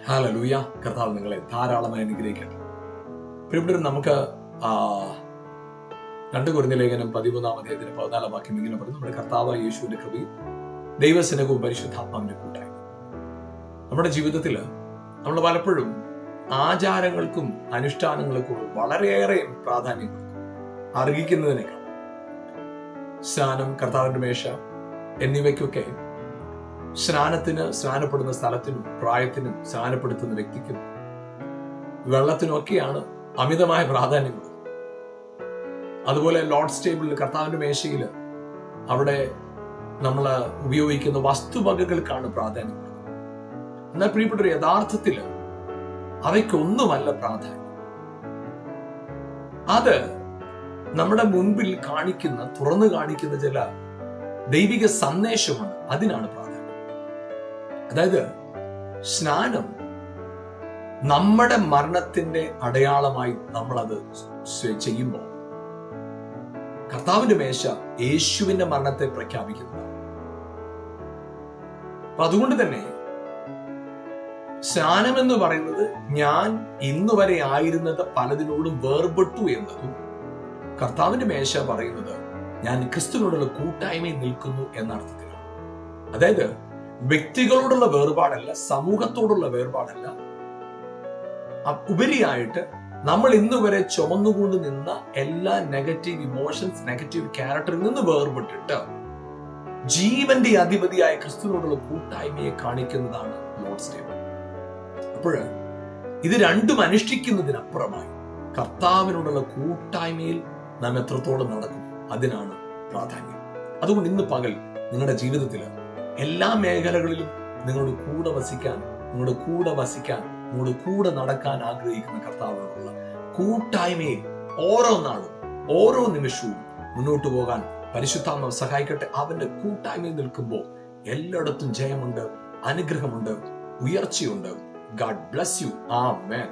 Hallelujah. കർത്താവ് നിങ്ങളെ ധാരാളമായി അനുഗ്രഹിക്കട്ടെ. പ്രിയപ്പെട്ടവരെ, നമുക്ക് 2 കൊരിന്ത്യർ ലേഖനം 13-ാം വാക്യം ഇങ്ങനെ പറയും: നമ്മുടെ കർത്താവ് യേശുവിന്റെ കൃപയും ദൈവസ്നേഹവും പരിശുദ്ധാത്മാവിന്റെ കൂട്ടായ്മ. നമ്മുടെ ജീവിതത്തിൽ നമ്മൾ പലപ്പോഴും ആചാരങ്ങൾക്കും അനുഷ്ഠാനങ്ങൾക്കും വളരെയേറെ പ്രാധാന്യം കൊടുക്കും. അർഹിക്കുന്നതിനേക്കാൾ സ്നാനം, കർത്താവിന്റെ മേശ എന്നിവയ്ക്കൊക്കെ സ്നാനപ്പെടുന്ന സ്ഥലത്തിനും പ്രായത്തിനും സ്നാനപ്പെടുത്തുന്ന വ്യക്തിക്കും വെള്ളത്തിനൊക്കെയാണ് അമിതമായ പ്രാധാന്യം കൊടുക്കുന്നത്. അതുപോലെ ലോർഡ്സ് ടേബിളിൽ, കർത്താവിന്റെ മേശയിൽ അവിടെ നമ്മൾ ഉപയോഗിക്കുന്ന വസ്തുവകകൾക്കാണ് പ്രാധാന്യം കൊടുക്കുന്നത്. എന്നാൽ പ്രിയപ്പെട്ട യഥാർത്ഥത്തിൽ അവയ്ക്കൊന്നുമല്ല പ്രാധാന്യം. അത് നമ്മുടെ മുൻപിൽ തുറന്നു കാണിക്കുന്ന ചില ദൈവിക സന്ദേശമാണ്. അതിനാണ് പ്രാധാന്യം. അതായത് സ്നാനം നമ്മുടെ മരണത്തിന്റെ അടയാളമായി നമ്മൾ അത് ചെയ്യുമ്പോൾ, കർത്താവിന്റെ മേശ യേശുവിന്റെ മരണത്തെ പ്രഖ്യാപിക്കുന്നതാണ്. അപ്പൊ അതുകൊണ്ട് തന്നെ സ്നാനം എന്ന് പറയുന്നത് ഞാൻ ഇന്നുവരെ ആയിരുന്നത് പലതിനോടും വേർപെട്ടു എന്നതും, കർത്താവിന്റെ മേശ പറയുന്നത് ഞാൻ ക്രിസ്തുവിനോടുള്ള കൂട്ടായ്മയിൽ നിൽക്കുന്നു എന്ന അർത്ഥത്തിലാണ്. അതായത് വ്യക്തികളോടുള്ള വേർപാടല്ല, സമൂഹത്തോടുള്ള വേർപാടല്ല, ഉപരിയായിട്ട് നമ്മൾ ഇന്ന് വരെ ചുമന്നുകൊണ്ട് നിന്ന എല്ലാ നെഗറ്റീവ് ഇമോഷൻസ്, നെഗറ്റീവ് ക്യാരക്ടറിൽ നിന്ന് വേർപെട്ടിട്ട് ജീവന്റെ അധിപതിയായ ക്രിസ്തുവിനോടുള്ള കൂട്ടായ്മയെ കാണിക്കുന്നതാണ് ലോർഡ്സ് ടേബിൾ. അപ്പോൾ ഇത് രണ്ടും അനുഷ്ഠിക്കുന്നതിനപ്പുറമായി കർത്താവിനോടുള്ള കൂട്ടായ്മയിൽ നാം എത്രത്തോളം നടക്കും, അതിനാണ് പ്രാധാന്യം. അതുകൊണ്ട് ഇന്ന് പകൽ നിങ്ങളുടെ ജീവിതത്തിൽ എല്ലാ മേഖലകളിലും നിങ്ങളുടെ കൂടെ വസിക്കാൻ, നിങ്ങളുടെ കൂടെ നടക്കാൻ ആഗ്രഹിക്കുന്ന കർത്താവിനോടുള്ള കൂട്ടായ്മയിൽ ഓരോ നാളും, ഓരോ നിമിഷവും മുന്നോട്ട് പോകാൻ പരിശുദ്ധാത്മാവ് സഹായിക്കട്ടെ. അവന്റെ കൂട്ടായ്മയിൽ നിൽക്കുമ്പോൾ എല്ലായിടത്തും ജയമുണ്ട്, അനുഗ്രഹമുണ്ട്, ഉയർച്ചയുണ്ട്. God bless you. Amen.